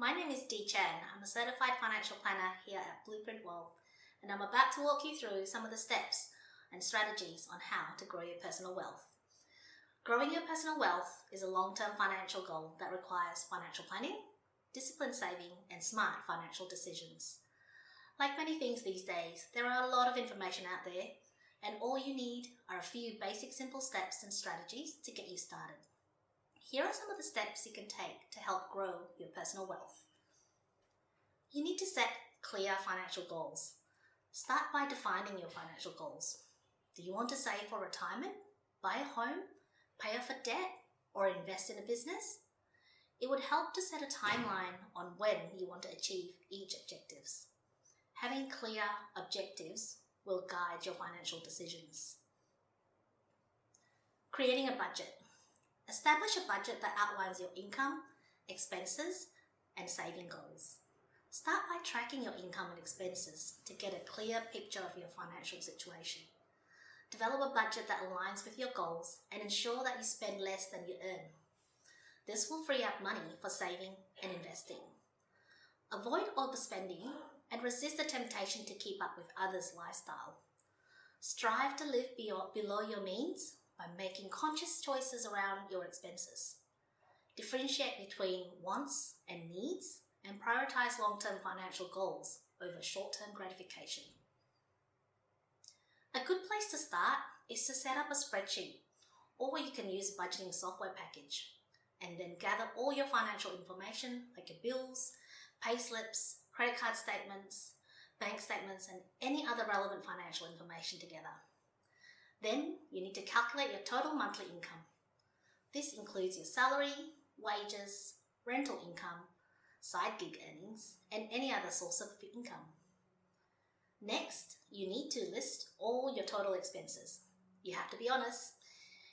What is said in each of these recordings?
My name is Dee Chan. I'm a certified financial planner here at Blueprint Wealth, and I'm about to walk you through some of the steps and strategies on how to grow your personal wealth. Growing your personal wealth is a long-term financial goal that requires financial planning, disciplined saving, and smart financial decisions. Like many things these days, there are a lot of information out there, and all you need are a few basic simple steps and strategies to get you started. Here are some of the steps you can take to help grow your personal wealth. You need to set clear financial goals. Start by defining your financial goals. Do you want to save for retirement, buy a home, pay off a debt, or invest in a business? It would help to set a timeline on when you want to achieve each objectives. Having clear objectives will guide your financial decisions. Creating a budget. Establish a budget that outlines your income, expenses, and saving goals. Start by tracking your income and expenses to get a clear picture of your financial situation. Develop a budget that aligns with your goals and ensure that you spend less than you earn. This will free up money for saving and investing. Avoid overspending and resist the temptation to keep up with others' lifestyle. Strive to live below your means by making conscious choices around your expenses. Differentiate between wants and needs and prioritize long-term financial goals over short-term gratification. A good place to start is to set up a spreadsheet, or you can use a budgeting software package, and then gather all your financial information like your bills, pay slips, credit card statements, bank statements, and any other relevant financial information together. Then you need to calculate your total monthly income. This includes your salary, wages, rental income, side gig earnings, and any other source of income. Next, you need to list all your total expenses. You have to be honest.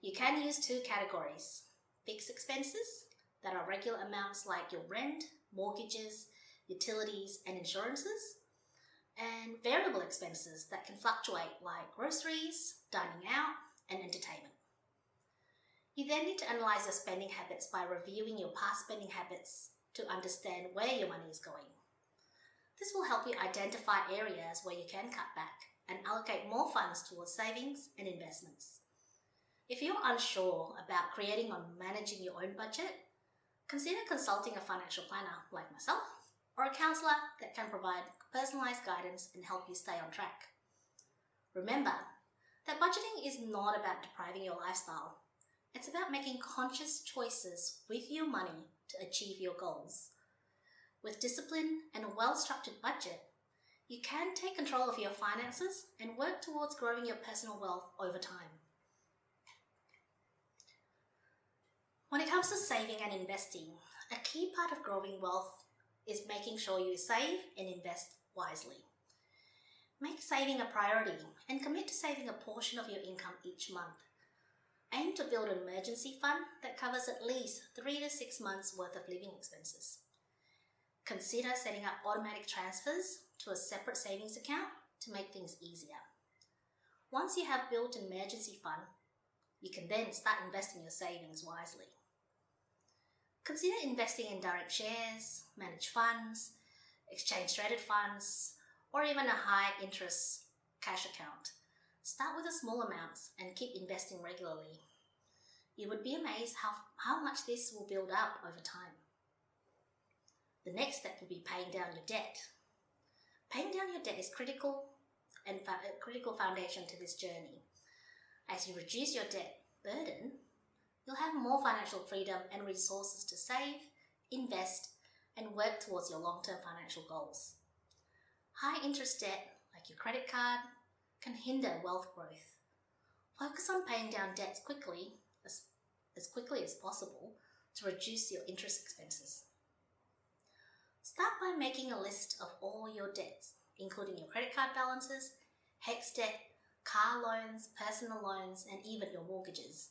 You can use two categories: fixed expenses that are regular amounts like your rent, mortgages, utilities, and insurances, and variable expenses that can fluctuate like groceries, dining out, and entertainment. You then need to analyze your spending habits by reviewing your past spending habits to understand where your money is going. This will help you identify areas where you can cut back and allocate more funds towards savings and investments. If you're unsure about creating or managing your own budget, consider consulting a financial planner like myself or a counselor that can provide personalized guidance and help you stay on track. Remember that budgeting is not about depriving your lifestyle. It's about making conscious choices with your money to achieve your goals. With discipline and a well-structured budget, you can take control of your finances and work towards growing your personal wealth over time. When it comes to saving and investing, a key part of growing wealth is making sure you save and invest wisely. Make saving a priority and commit to saving a portion of your income each month. Aim to build an emergency fund that covers at least 3 to 6 months worth of living expenses. Consider setting up automatic transfers to a separate savings account to make things easier. Once you have built an emergency fund, you can then start investing your savings wisely. Consider investing in direct shares, managed funds, exchange-traded funds, or even a high-interest cash account. Start with the small amounts and keep investing regularly. You would be amazed how much this will build up over time. The next step will be paying down your debt. Paying down your debt is critical and a critical foundation to this journey. As you reduce your debt burden, you'll have more financial freedom and resources to save, invest, and work towards your long-term financial goals. High-interest debt, like your credit card, can hinder wealth growth. Focus on paying down debts as quickly as possible to reduce your interest expenses. Start by making a list of all your debts, including your credit card balances, HEX debt, car loans, personal loans, and even your mortgages.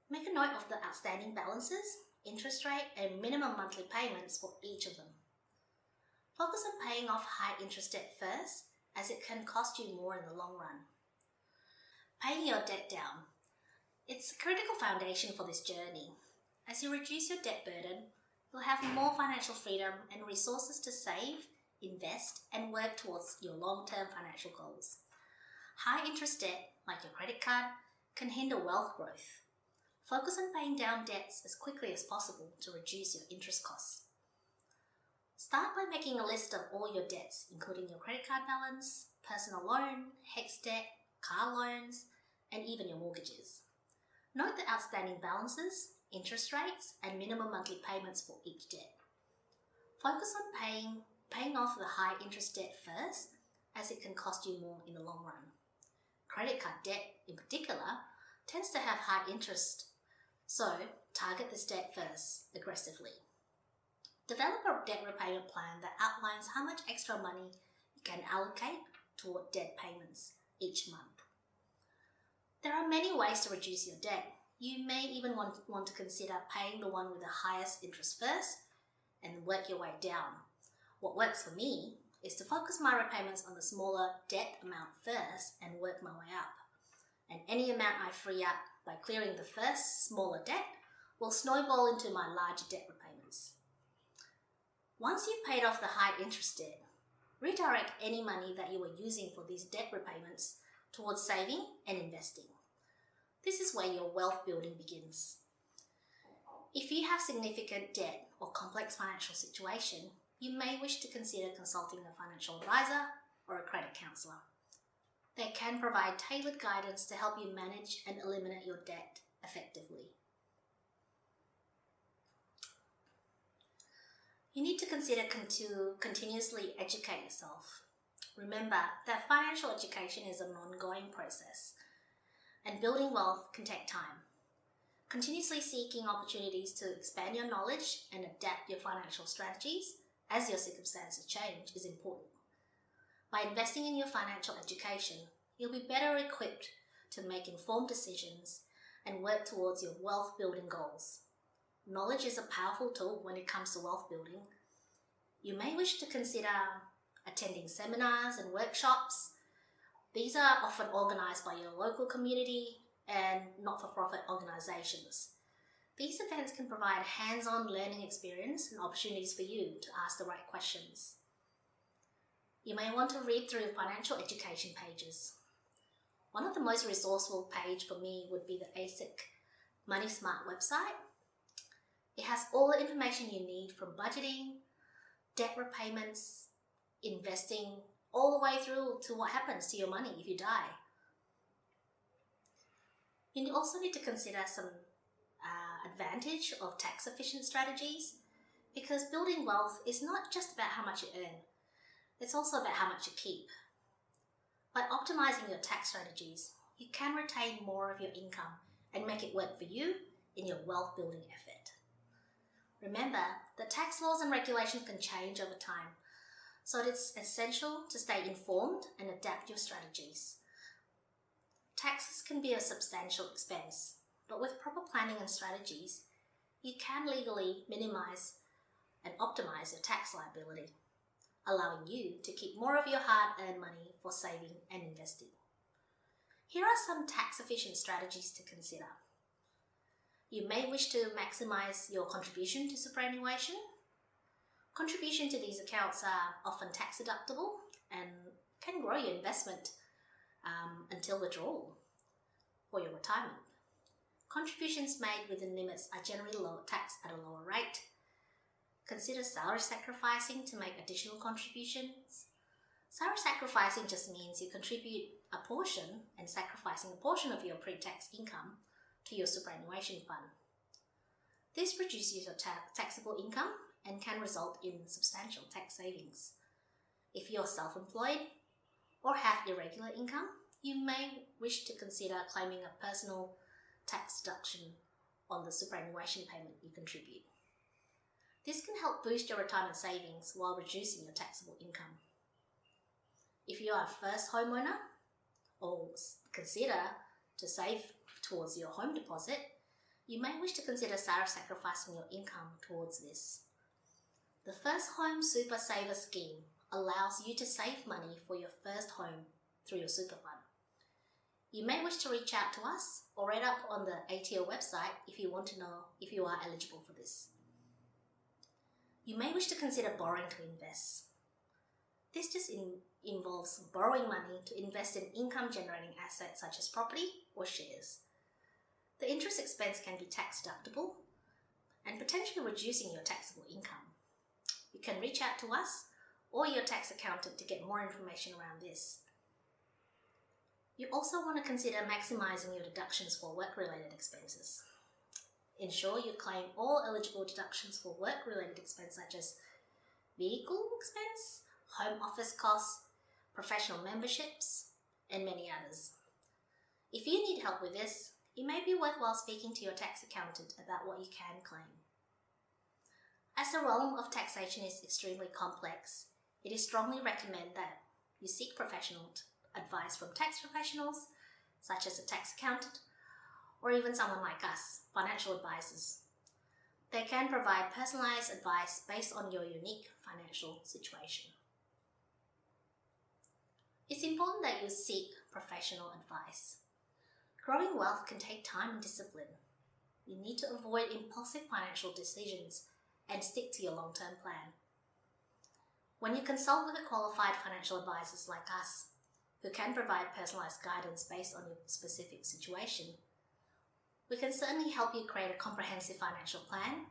Make a note of the outstanding balances, interest rate, and minimum monthly payments for each of them. Focus on paying off high-interest debt first, as it can cost you more in the long run. Paying your debt down. It's a critical foundation for this journey. As you reduce your debt burden, You'll have more financial freedom and resources to save, invest, and work towards your long-term financial goals. High interest debt, like your credit card, can hinder wealth growth. Focus on paying down debts as quickly as possible to reduce your interest costs. Start by making a list of all your debts, including your credit card balance, personal loan, HECS debt, car loans, and even your mortgages. Note the outstanding balances, interest rates, and minimum monthly payments for each debt. Focus on paying off the high interest debt first, as it can cost you more in the long run. Credit card debt, in particular, tends to have high interest, so target this debt first aggressively. Develop a debt repayment plan that outlines how much extra money you can allocate toward debt payments each month. There are many ways to reduce your debt. You may even want to consider paying the one with the highest interest first and work your way down. What works for me is to focus my repayments on the smaller debt amount first and work my way up. And any amount I free up by clearing the first smaller debt will snowball into my larger debt repayments. Once you've paid off the high interest debt, redirect any money that you were using for these debt repayments towards saving and investing. This is where your wealth building begins. If you have significant debt or complex financial situation, you may wish to consider consulting a financial advisor or a credit counselor. They can provide tailored guidance to help you manage and eliminate your debt effectively. You need to consider to continuously educate yourself. Remember that financial education is an ongoing process, and building wealth can take time. Continuously seeking opportunities to expand your knowledge and adapt your financial strategies as your circumstances change is important. By investing in your financial education, you'll be better equipped to make informed decisions and work towards your wealth building goals. Knowledge is a powerful tool when it comes to wealth building. You may wish to consider attending seminars and workshops. These are often organized by your local community and not-for-profit organizations. These events can provide hands-on learning experience and opportunities for you to ask the right questions. You may want to read through financial education pages. One of the most resourceful pages for me would be the ASIC Money Smart website. It has all the information you need from budgeting, debt repayments, investing, all the way through to what happens to your money if you die. You also need to consider some advantage of tax-efficient strategies, because building wealth is not just about how much you earn, it's also about how much you keep. By optimizing your tax strategies, you can retain more of your income and make it work for you in your wealth building effort. Remember, the tax laws and regulations can change over time, so it's essential to stay informed and adapt your strategies. Taxes can be a substantial expense, but with proper planning and strategies, you can legally minimize and optimize your tax liability, allowing you to keep more of your hard-earned money for saving and investing. Here are some tax-efficient strategies to consider. You may wish to maximize your contribution to superannuation. Contribution to these accounts are often tax deductible and can grow your investment until withdrawal for your retirement. Contributions made within limits are generally taxed at a lower rate. Consider salary sacrificing to make additional contributions. Salary sacrificing just means you contribute a portion and sacrificing a portion of your pre-tax income to your superannuation fund. This reduces your taxable income and can result in substantial tax savings. If you're self-employed or have irregular income, you may wish to consider claiming a personal tax deduction on the superannuation payment you contribute. This can help boost your retirement savings while reducing your taxable income. If you are a first homeowner or consider to save towards your home deposit, you may wish to consider salary sacrificing your income towards this. The First Home Super Saver Scheme allows you to save money for your first home through your super fund. You may wish to reach out to us or read up on the ATO website if you want to know if you are eligible for this. You may wish to consider borrowing to invest. This just involves borrowing money to invest in income-generating assets such as property or shares. The interest expense can be tax deductible and potentially reducing your taxable income. You can reach out to us or your tax accountant to get more information around this. You also want to consider maximising your deductions for work-related expenses. Ensure you claim all eligible deductions for work-related expenses such as vehicle expense, home office costs, professional memberships, and many others. If you need help with this, it may be worthwhile speaking to your tax accountant about what you can claim. As the realm of taxation is extremely complex, it is strongly recommended that you seek professional advice from tax professionals, such as a tax accountant, or even someone like us, financial advisors. They can provide personalised advice based on your unique financial situation. It's important that you seek professional advice. Growing wealth can take time and discipline. You need to avoid impulsive financial decisions and stick to your long-term plan. When you consult with a qualified financial advisors like us, who can provide personalised guidance based on your specific situation, we can certainly help you create a comprehensive financial plan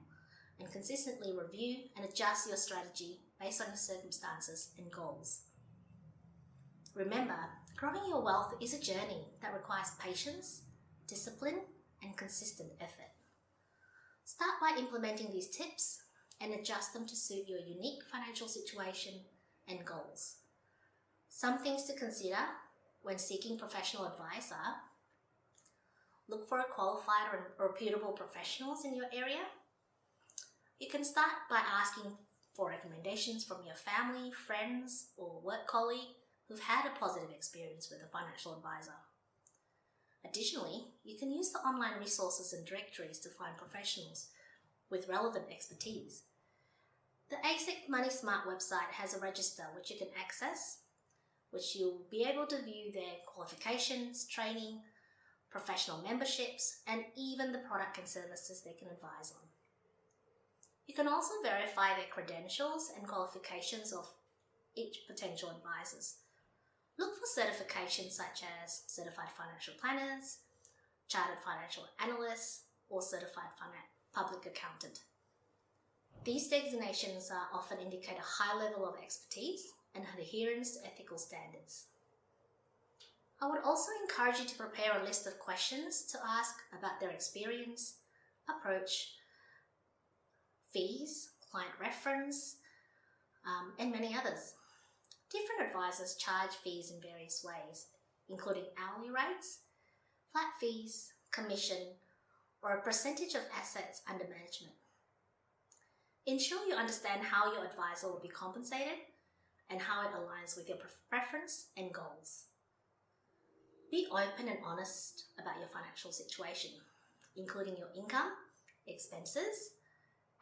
and consistently review and adjust your strategy based on your circumstances and goals. Remember, growing your wealth is a journey that requires patience, discipline, and consistent effort. Start by implementing these tips and adjust them to suit your unique financial situation and goals. Some things to consider when seeking professional advice are: look for a qualified or reputable professionals in your area. You can start by asking for recommendations from your family, friends, or work colleague who've had a positive experience with a financial advisor. Additionally, you can use the online resources and directories to find professionals with relevant expertise. The ASIC Money Smart website has a register which you can access, which you'll be able to view their qualifications, training, professional memberships, and even the product and services they can advise on. You can also verify their credentials and qualifications of each potential advisors. Look for certifications such as Certified Financial Planners, Chartered Financial Analysts, or Certified Public Accountant. These designations often indicate a high level of expertise and adherence to ethical standards. I would also encourage you to prepare a list of questions to ask about their experience, approach, fees, client reference, and many others. Different advisors charge fees in various ways, including hourly rates, flat fees, commission, or a percentage of assets under management. Ensure you understand how your advisor will be compensated and how it aligns with your preference and goals. Be open and honest about your financial situation, including your income, expenses,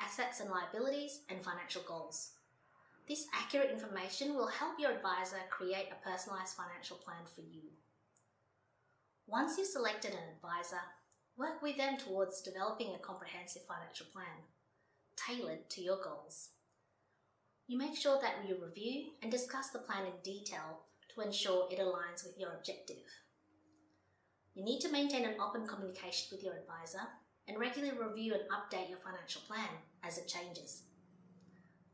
assets and liabilities, and financial goals. This accurate information will help your advisor create a personalised financial plan for you. Once you've selected an advisor, work with them towards developing a comprehensive financial plan, tailored to your goals. You make sure that you review and discuss the plan in detail to ensure it aligns with your objective. You need to maintain an open communication with your advisor and regularly review and update your financial plan as it changes.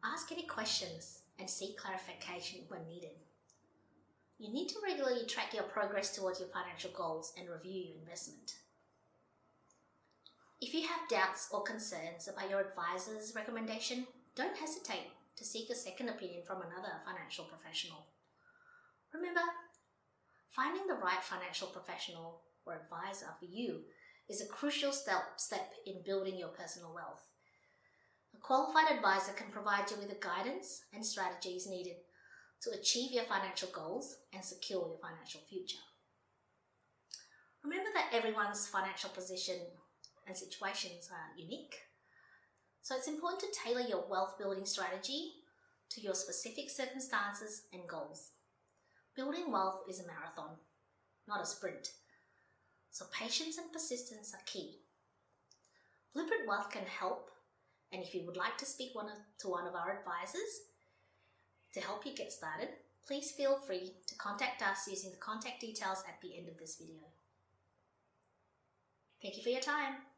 Ask any questions and seek clarification when needed. You need to regularly track your progress towards your financial goals and review your investment. If you have doubts or concerns about your advisor's recommendation, don't hesitate to seek a second opinion from another financial professional. Remember, finding the right financial professional or advisor for you is a crucial step in building your personal wealth. A qualified advisor can provide you with the guidance and strategies needed to achieve your financial goals and secure your financial future. Remember that everyone's financial position and situations are unique, so it's important to tailor your wealth building strategy to your specific circumstances and goals. Building wealth is a marathon, not a sprint, so patience and persistence are key. Blueprint Wealth can help And if you would like to speak to one of our advisors to help you get started, please feel free to contact us using the contact details at the end of this video. Thank you for your time.